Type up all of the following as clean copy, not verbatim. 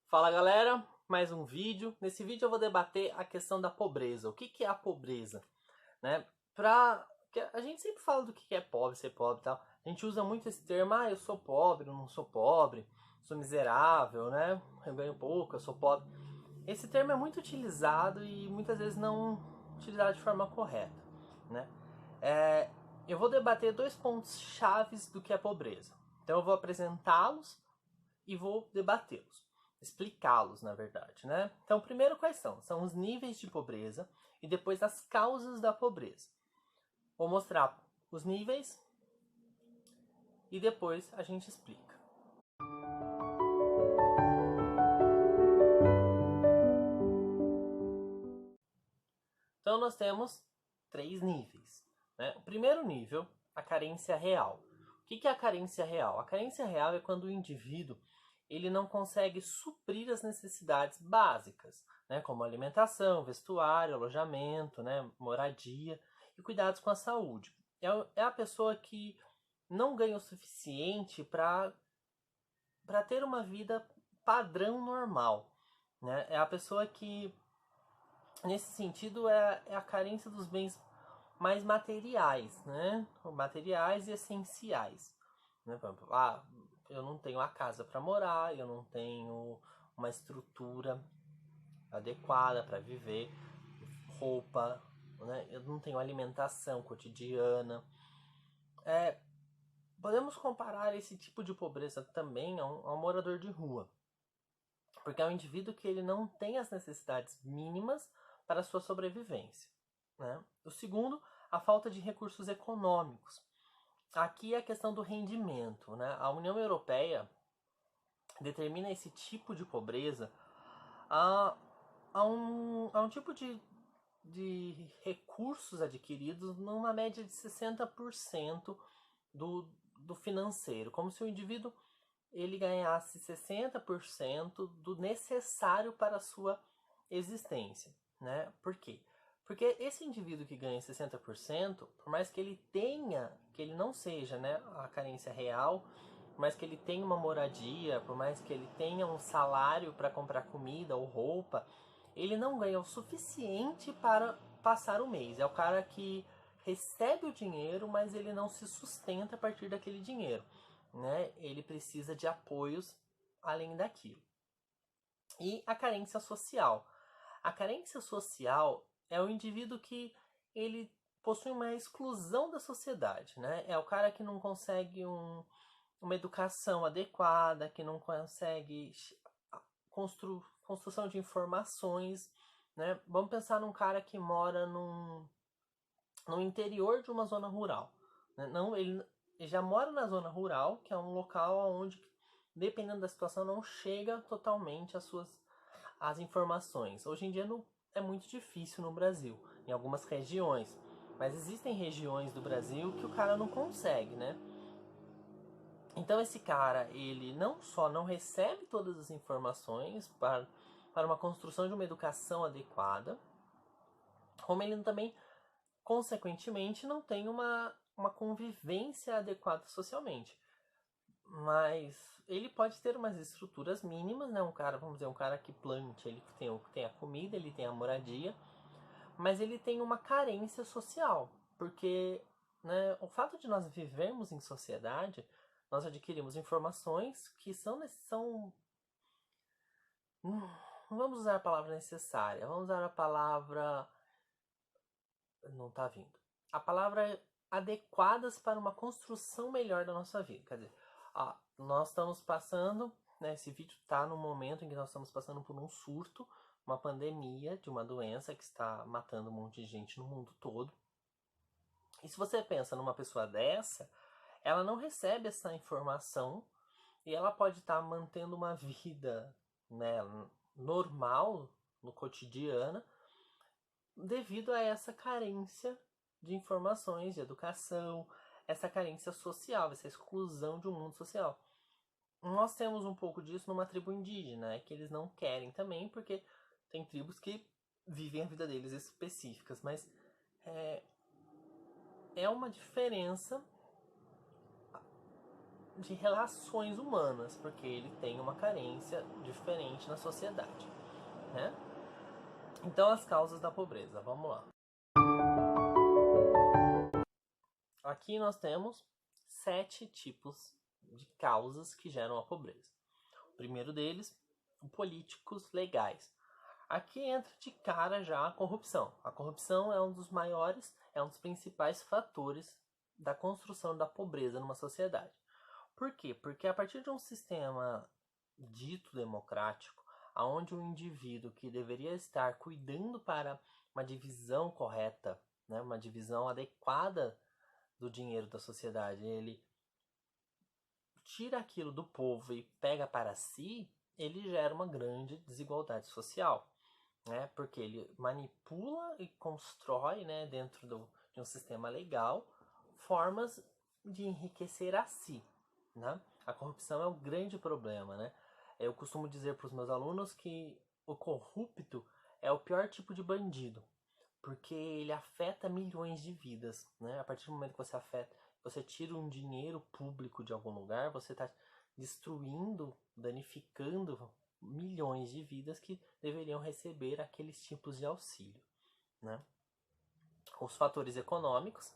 Fala galera, mais um vídeo. Nesse vídeo eu vou debater a questão da pobreza. O que é a pobreza? Né? A gente sempre fala do que é pobre, ser pobre e tal. A gente usa muito esse termo, eu sou pobre, eu não sou pobre, sou miserável, né? Eu ganho pouco, eu sou pobre. Esse termo é muito utilizado e muitas vezes não utilizado de forma correta, né? Eu vou debater dois pontos chaves do que é pobreza. Então eu vou apresentá-los e vou debatê-los, explicá-los, na verdade, né? Então, primeiro, quais são? São os níveis de pobreza e depois as causas da pobreza. Vou mostrar os níveis e depois a gente explica. Então, nós temos três níveis, né? O primeiro nível, a carência real. O que é a carência real? A carência real é quando o indivíduo ele não consegue suprir as necessidades básicas, né, como alimentação, vestuário, alojamento, né, moradia e cuidados com a saúde. É a pessoa que não ganha o suficiente para ter uma vida padrão normal. Né? É a pessoa que, nesse sentido, é a carência dos bens mais materiais, né? Materiais e essenciais. Né? Eu não tenho a casa para morar, eu não tenho uma estrutura adequada para viver, roupa, né? Eu não tenho alimentação cotidiana. Podemos comparar esse tipo de pobreza também a um morador de rua, porque é um indivíduo que ele não tem as necessidades mínimas para a sua sobrevivência. Né? O segundo, a falta de recursos econômicos. Aqui é a questão do rendimento. Né? A União Europeia determina esse tipo de pobreza a um tipo de recursos adquiridos numa média de 60% do financeiro, como se o indivíduo ele ganhasse 60% do necessário para a sua existência. Né? Por quê? Porque esse indivíduo que ganha 60%, por mais que ele tenha, que ele não seja, né, a carência real, por mais que ele tenha uma moradia, por mais que ele tenha um salário para comprar comida ou roupa, ele não ganha o suficiente para passar o mês. É o cara que recebe o dinheiro, mas ele não se sustenta a partir daquele dinheiro. Né? Ele precisa de apoios além daquilo. E a carência social. A carência social é o indivíduo que ele possui uma exclusão da sociedade, né? É o cara que não consegue uma educação adequada, que não consegue construção de informações, né? Vamos pensar num cara que mora no interior de uma zona rural. Né? Não, ele já mora na zona rural, que é um local onde, dependendo da situação, não chega totalmente as informações. Hoje em dia é muito difícil no Brasil, em algumas regiões. Mas existem regiões do Brasil que o cara não consegue, né? Então esse cara, ele não só não recebe todas as informações para uma construção de uma educação adequada, como ele também, consequentemente, não tem uma convivência adequada socialmente. Mas ele pode ter umas estruturas mínimas, né? Um cara, vamos dizer, um cara que plante, ele tem a comida, ele tem a moradia, mas ele tem uma carência social, porque, né, o fato de nós vivermos em sociedade, nós adquirimos informações que são não vamos usar a palavra necessária, vamos usar a palavra não está vindo. A palavra adequadas para uma construção melhor da nossa vida. Quer dizer, nós estamos passando, né, esse vídeo está no momento em que nós estamos passando por um surto, uma pandemia de uma doença que está matando um monte de gente no mundo todo. E se você pensa numa pessoa dessa, ela não recebe essa informação e ela pode estar mantendo uma vida, né, normal, no cotidiano, devido a essa carência de informações, de educação, essa carência social, essa exclusão de um mundo social. Nós temos um pouco disso numa tribo indígena, que eles não querem também, porque tem tribos que vivem a vida deles específicas, mas é uma diferença de relações humanas, porque ele tem uma carência diferente na sociedade, né? Então, as causas da pobreza, vamos lá. Aqui nós temos 7 tipos de causas que geram a pobreza. O primeiro deles, políticos legais. Aqui entra de cara já a corrupção. A corrupção é um dos maiores, é um dos principais fatores da construção da pobreza numa sociedade. Por quê? Porque a partir de um sistema dito democrático, onde o indivíduo que deveria estar cuidando para uma divisão correta, né, uma divisão adequada do dinheiro da sociedade, ele tira aquilo do povo e pega para si, ele gera uma grande desigualdade social, né? Porque ele manipula e constrói, né, dentro de um sistema legal, formas de enriquecer a si, né? A corrupção é um grande problema, né? Eu costumo dizer para os meus alunos que o corrupto é o pior tipo de bandido, porque ele afeta milhões de vidas, né? A partir do momento que você afeta, você tira um dinheiro público de algum lugar, você está destruindo, danificando milhões de vidas que deveriam receber aqueles tipos de auxílio, né? Os fatores econômicos,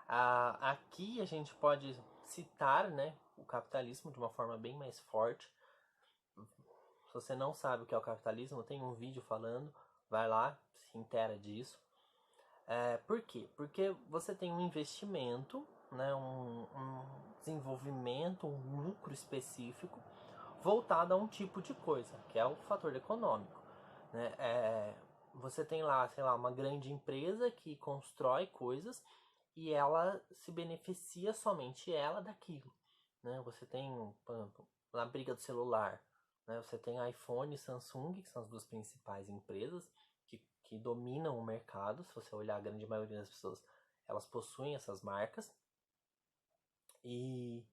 aqui a gente pode citar, né, o capitalismo de uma forma bem mais forte. Se você não sabe o que é o capitalismo, tem um vídeo falando, vai lá, se inteira disso. Por quê? Porque você tem um investimento, né, um desenvolvimento, um lucro específico voltado a um tipo de coisa, que é o fator econômico, né? Você tem lá, sei lá, uma grande empresa que constrói coisas e ela se beneficia somente ela daquilo, né? Você tem, por exemplo, na briga do celular, né? Você tem iPhone e Samsung, que são as duas principais empresas que dominam o mercado. Se você olhar, a grande maioria das pessoas, elas possuem essas marcas e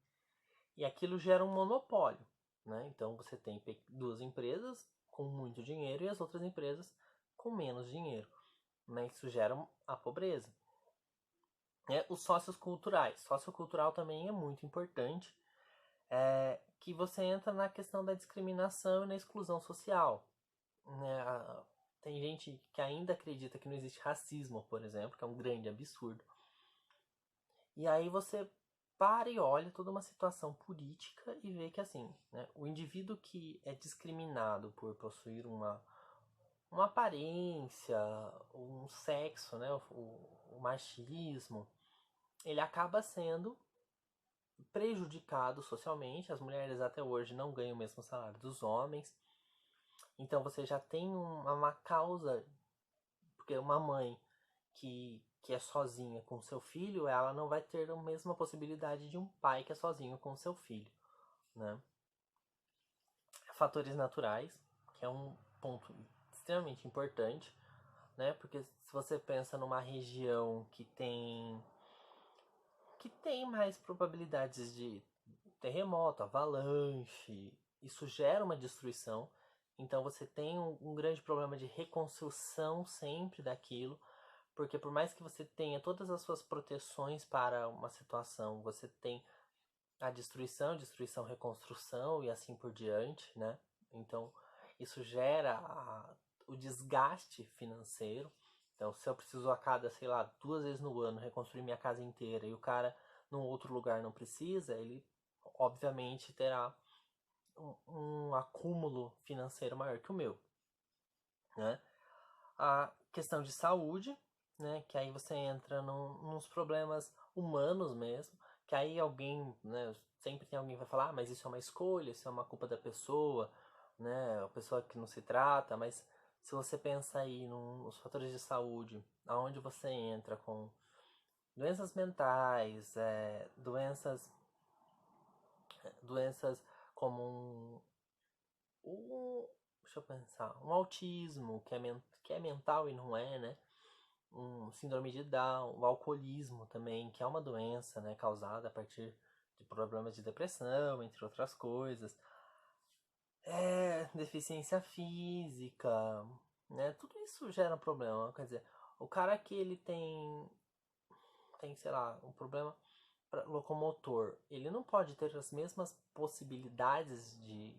aquilo gera um monopólio, né? Então você tem duas empresas com muito dinheiro e as outras empresas com menos dinheiro, né? Isso gera a pobreza. Os sócios culturais. Sociocultural também é muito importante, que você entra na questão da discriminação e na exclusão social, né? Tem gente que ainda acredita que não existe racismo, por exemplo, que é um grande absurdo. E aí você para e olha toda uma situação política e vê que, assim, né, o indivíduo que é discriminado por possuir uma aparência, um sexo, né, o machismo, ele acaba sendo prejudicado socialmente. As mulheres até hoje não ganham o mesmo salário dos homens. Então você já tem uma causa, porque uma mãe que é sozinha com seu filho, ela não vai ter a mesma possibilidade de um pai que é sozinho com seu filho, né? Fatores naturais, que é um ponto extremamente importante, né? Porque se você pensa numa região que tem mais probabilidades de terremoto, avalanche, isso gera uma destruição. Então você tem um grande problema de reconstrução sempre daquilo, porque por mais que você tenha todas as suas proteções para uma situação, você tem a destruição, reconstrução e assim por diante, né? Então isso gera o desgaste financeiro. Então, se eu preciso a cada, sei lá, 2 vezes no ano reconstruir minha casa inteira e o cara num outro lugar não precisa, ele obviamente terá um acúmulo financeiro maior que o meu, né? A questão de saúde, né? Que aí você entra nos problemas humanos mesmo, que aí alguém, né? Sempre tem alguém que vai falar, mas isso é uma escolha, isso é uma culpa da pessoa, né? A pessoa que não se trata, mas se você pensa aí nos fatores de saúde, aonde você entra com doenças mentais, doenças como deixa eu pensar, um autismo que é mental e não é, né? Um síndrome de Down, o alcoolismo também, que é uma doença, né, causada a partir de problemas de depressão, entre outras coisas. Deficiência física, né? Tudo isso gera um problema. Quer dizer, o cara que ele tem, sei lá, um problema, locomotor, ele não pode ter as mesmas possibilidades de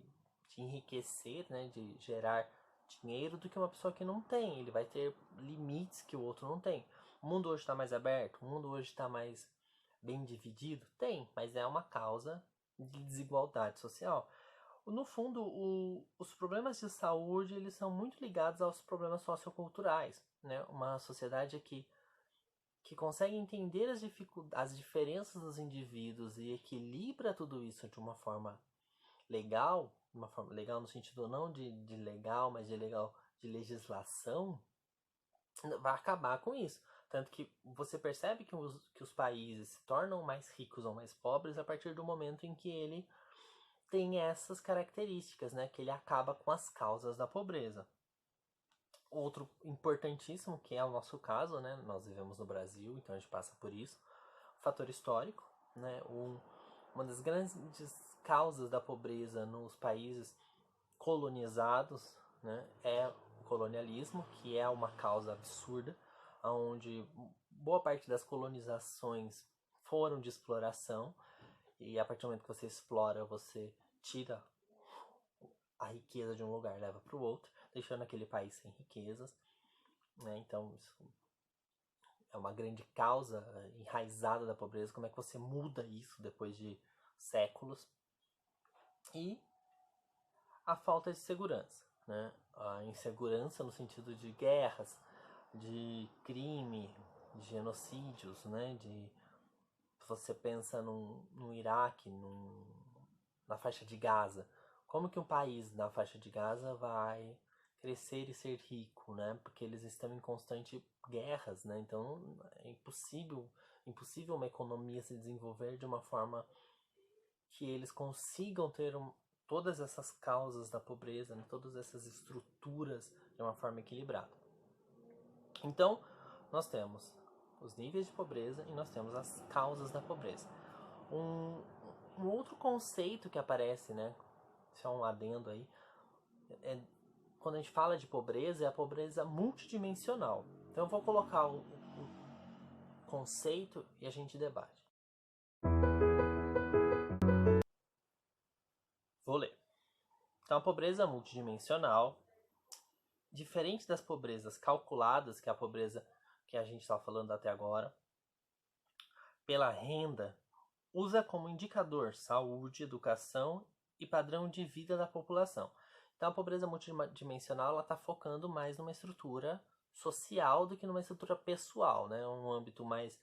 enriquecer, né, de gerar dinheiro do que uma pessoa que não tem. Ele vai ter limites que o outro não tem. O mundo hoje está mais aberto, o mundo hoje está mais bem dividido? Tem, mas é uma causa de desigualdade social. No fundo, os problemas de saúde eles são muito ligados aos problemas socioculturais, né? Uma sociedade que consegue entender as diferenças dos indivíduos e equilibra tudo isso de uma forma legal no sentido não de legal, mas de legal de legislação, vai acabar com isso. Tanto que você percebe que os países se tornam mais ricos ou mais pobres a partir do momento em que ele tem essas características, né? Que ele acaba com as causas da pobreza. Outro importantíssimo, que é o nosso caso, né? Nós vivemos no Brasil, então a gente passa por isso. O fator histórico, né? Uma das grandes causas da pobreza nos países colonizados, né? É o colonialismo, que é uma causa absurda, onde boa parte das colonizações foram de exploração, e a partir do momento que você explora, você tira a riqueza de um lugar, leva para o outro, deixando aquele país sem riquezas, né? Então isso é uma grande causa enraizada da pobreza. Como é que você muda isso depois de séculos? E a falta de segurança, né? A insegurança no sentido de guerras, de crime, de genocídios, né? De você pensa no Iraque, na faixa de Gaza. Como que um país na faixa de Gaza vai crescer e ser rico, né? Porque eles estão em constante guerras, né? Então é impossível uma economia se desenvolver de uma forma que eles consigam ter todas essas causas da pobreza, né? Todas essas estruturas de uma forma equilibrada. Então, nós temos os níveis de pobreza e nós temos as causas da pobreza. Um outro conceito que aparece, né? Isso é um adendo aí, quando a gente fala de pobreza, é a pobreza multidimensional. Então eu vou colocar o conceito e a gente debate. Vou ler. Então a pobreza multidimensional, diferente das pobrezas calculadas, que é a pobreza que a gente está falando até agora, pela renda, usa como indicador saúde, educação e padrão de vida da população. Então a pobreza multidimensional está focando mais numa estrutura social do que numa estrutura pessoal, né? Um âmbito mais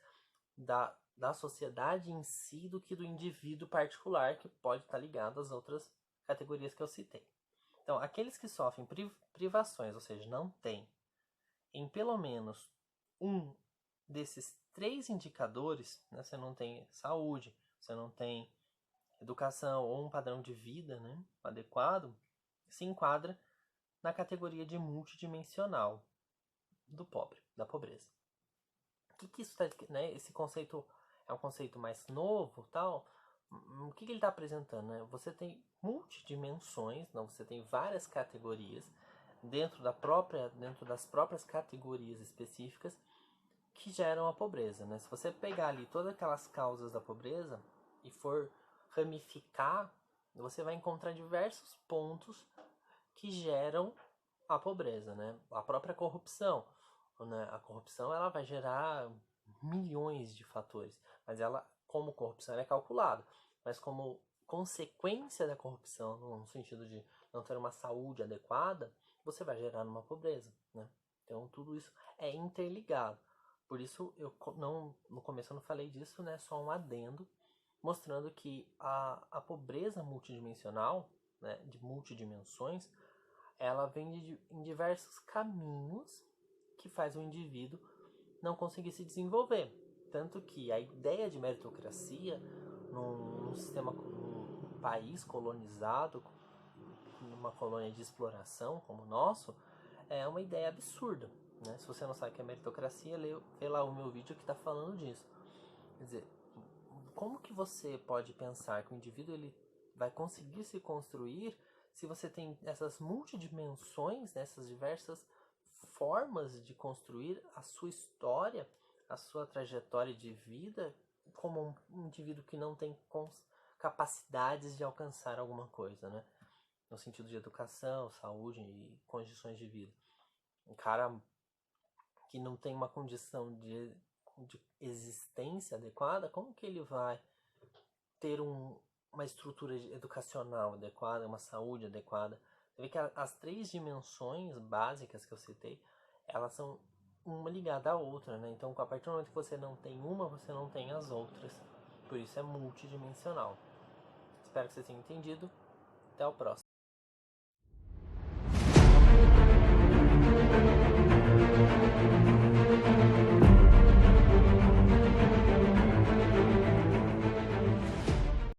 da sociedade em si do que do indivíduo particular, que pode estar ligado às outras categorias que eu citei. Então, aqueles que sofrem privações, ou seja, não têm em pelo menos um desses 3 indicadores, né? Você não tem saúde, você não tem educação ou um padrão de vida, né, adequado, se enquadra na categoria de multidimensional da pobreza. O que isso está, né? Esse conceito é um conceito mais novo, tal. O que ele está apresentando, né? Você tem multidimensões, não? Você tem várias categorias dentro das próprias categorias específicas que geram a pobreza, né? Se você pegar ali todas aquelas causas da pobreza e for ramificar, você vai encontrar diversos pontos que geram a pobreza, né? A própria corrupção, né? A corrupção ela vai gerar milhões de fatores, mas ela, como corrupção, ela é calculada, mas como consequência da corrupção, no sentido de não ter uma saúde adequada, você vai gerar uma pobreza, né? Então tudo isso é interligado. Por isso no começo eu não falei disso, né? Só um adendo mostrando que a pobreza multidimensional, né, de multidimensões, ela vem em diversos caminhos que faz o indivíduo não conseguir se desenvolver. Tanto que a ideia de meritocracia num sistema, num país colonizado, numa colônia de exploração como o nosso, é uma ideia absurda. Né? Se você não sabe o que é meritocracia, vê lá o meu vídeo que está falando disso. Quer dizer, como que você pode pensar que o indivíduo ele vai conseguir se construir se você tem essas multidimensões, né, essas diversas formas de construir a sua história, a sua trajetória de vida como um indivíduo que não tem capacidades de alcançar alguma coisa, né? No sentido de educação, saúde e condições de vida. Um cara que não tem uma condição de existência adequada, como que ele vai ter uma estrutura educacional adequada, uma saúde adequada? Você vê que as três dimensões básicas que eu citei, elas são uma ligada à outra, né? Então, a partir do momento que você não tem uma, você não tem as outras. Por isso é multidimensional. Espero que você tenha entendido. Até o próximo.